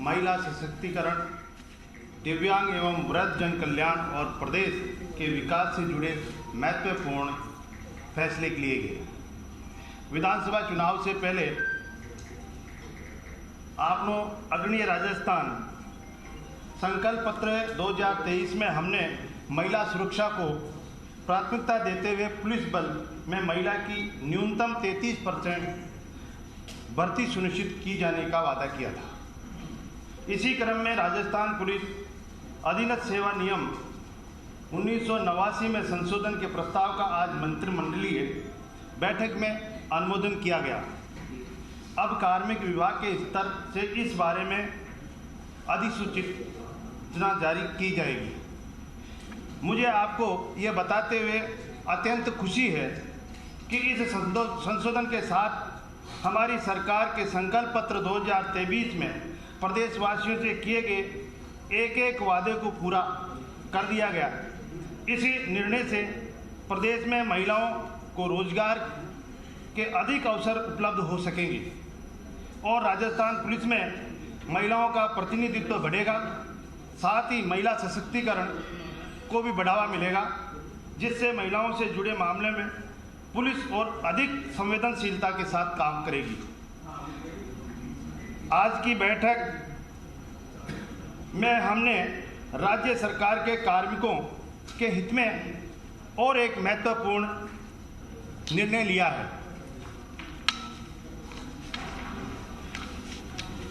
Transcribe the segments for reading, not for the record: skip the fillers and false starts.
महिला सशक्तिकरण, दिव्यांग एवं वृद्धजन कल्याण और प्रदेश के विकास से जुड़े महत्वपूर्ण फैसले लिए गए। विधानसभा चुनाव से पहले आपनो अग्रणीय राजस्थान संकल्प पत्र 2023 में हमने महिला सुरक्षा को प्राथमिकता देते हुए पुलिस बल में महिला की न्यूनतम 33% भर्ती सुनिश्चित की जाने का वादा किया था। इसी क्रम में राजस्थान पुलिस अधीनस्थ सेवा नियम 1989 में संशोधन के प्रस्ताव का आज मंत्रिमंडलीय बैठक में अनुमोदन किया गया। अब कार्मिक विभाग के स्तर से इस बारे में अधिसूचना जारी की जाएगी। मुझे आपको ये बताते हुए अत्यंत खुशी है कि इस संशोधन के साथ हमारी सरकार के संकल्प पत्र 2023 में प्रदेशवासियों से किए गए एक एक वादे को पूरा कर दिया गया। इसी निर्णय से प्रदेश में महिलाओं को रोजगार के अधिक अवसर उपलब्ध हो सकेंगे और राजस्थान पुलिस में महिलाओं का प्रतिनिधित्व बढ़ेगा। साथ ही महिला सशक्तिकरण को भी बढ़ावा मिलेगा, जिससे महिलाओं से जुड़े मामले में पुलिस और अधिक संवेदनशीलता के साथ काम करेगी। आज की बैठक में हमने राज्य सरकार के कार्मिकों के हित में और एक महत्वपूर्ण निर्णय लिया है।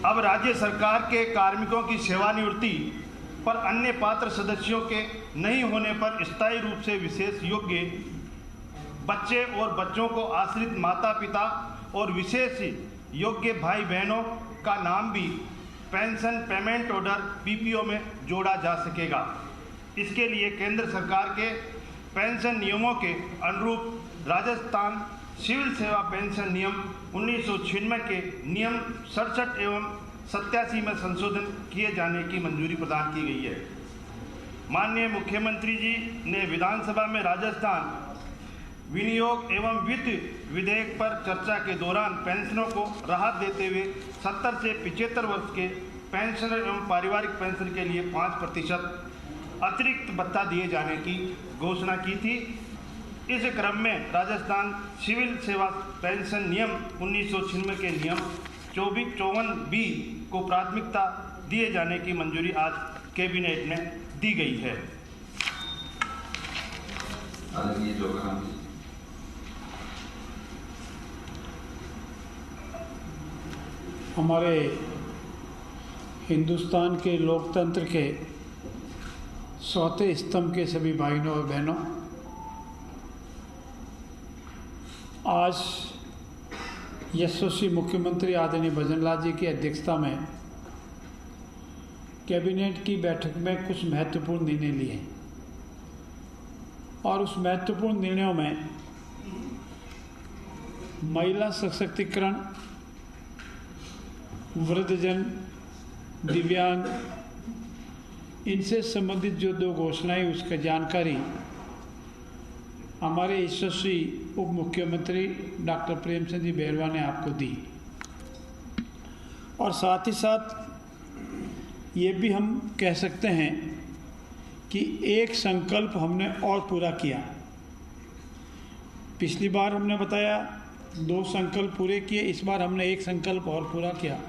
अब राज्य सरकार के कार्मिकों की सेवानिवृत्ति पर अन्य पात्र सदस्यों के नहीं होने पर स्थायी रूप से विशेष योग्य बच्चे और बच्चों को आश्रित माता पिता और विशेष योग्य भाई बहनों का नाम भी पेंशन पेमेंट ऑर्डर पीपीओ में जोड़ा जा सकेगा। इसके लिए केंद्र सरकार के पेंशन नियमों के अनुरूप राजस्थान सिविल सेवा पेंशन नियम 1996 के नियम 67 एवं 87 में संशोधन किए जाने की मंजूरी प्रदान की गई है। माननीय मुख्यमंत्री जी ने विधानसभा में राजस्थान विनियोग एवं वित्त विधेयक पर चर्चा के दौरान पेंशनों को राहत देते हुए 70 से 75 वर्ष के पेंशनर एवं पारिवारिक पेंशन के लिए 5% अतिरिक्त भत्ता दिए जाने की घोषणा की थी। इस क्रम में राजस्थान सिविल सेवा पेंशन नियम 1996 के नियम 54B को प्राथमिकता दिए जाने की मंजूरी आज कैबिनेट में दी गई है। हमारे हिंदुस्तान के लोकतंत्र के चौथे स्तंभ के सभी भाइयों और बहनों, आज यशस्वी मुख्यमंत्री आदरणीय भजनलाल जी की अध्यक्षता में कैबिनेट की बैठक में कुछ महत्वपूर्ण निर्णय लिए और उस महत्वपूर्ण निर्णयों में महिला सशक्तिकरण, वृद्धजन, दिव्यांग, इनसे संबंधित जो 2 घोषणाएं उसका जानकारी हमारे यशस्वी उप मुख्यमंत्री डॉक्टर प्रेमचंद जी बैरवा ने आपको दी। और साथ ही साथ ये भी हम कह सकते हैं कि एक संकल्प हमने और पूरा किया। पिछली बार हमने बताया 2 संकल्प पूरे किए, इस बार हमने एक संकल्प और पूरा किया।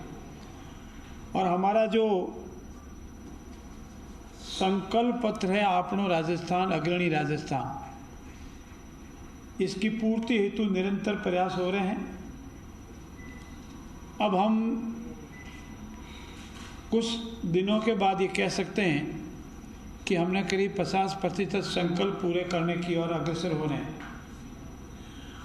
और हमारा जो संकल्प पत्र है आपनो राजस्थान अग्रणी राजस्थान, इसकी पूर्ति हेतु निरंतर प्रयास हो रहे हैं। अब हम कुछ दिनों के बाद ये कह सकते हैं कि हमने करीब 50% संकल्प पूरे करने की ओर अग्रसर हो रहे हैं।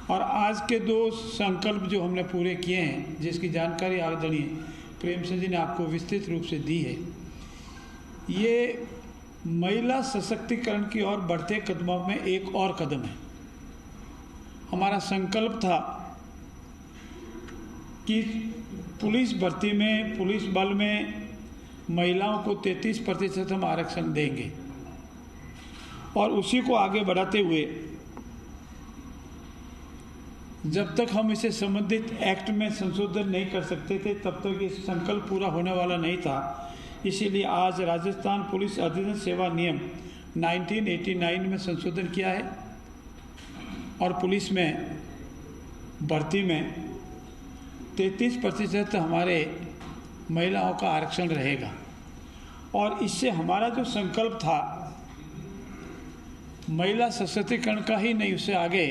और आज के 2 संकल्प जो हमने पूरे किए हैं, जिसकी जानकारी आदरणीय प्रेमचंद जी ने आपको विस्तृत रूप से दी है, ये महिला सशक्तिकरण की ओर बढ़ते कदमों में एक और कदम है। हमारा संकल्प था कि पुलिस भर्ती में, पुलिस बल में महिलाओं को 33% हम आरक्षण देंगे और उसी को आगे बढ़ाते हुए जब तक हम इसे संबंधित एक्ट में संशोधन नहीं कर सकते थे तब तक ये संकल्प पूरा होने वाला नहीं था। इसीलिए आज राजस्थान पुलिस अधीनस्थ सेवा नियम 1989 में संशोधन किया है और पुलिस में भर्ती में 33% हमारे महिलाओं का आरक्षण रहेगा। और इससे हमारा जो संकल्प था महिला सशक्तिकरण का ही नहीं, उससे आगे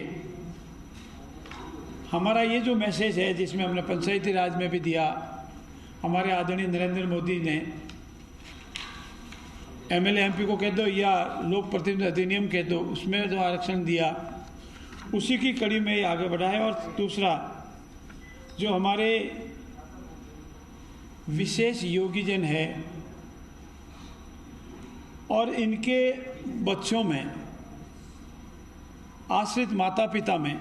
हमारा ये जो मैसेज है जिसमें हमने पंचायती राज में भी दिया, हमारे आदरणीय नरेंद्र मोदी ने एमएलए एमपी को कह दो या लोक प्रतिनिधि अधिनियम कह दो, उसमें जो आरक्षण दिया उसी की कड़ी में ये आगे बढ़ा है। और दूसरा जो हमारे विशेष योगीजन है और इनके बच्चों में आश्रित माता पिता में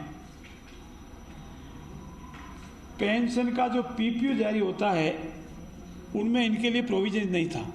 पेंशन का जो पीपीयू जारी होता है उनमें इनके लिए प्रोविजन नहीं था।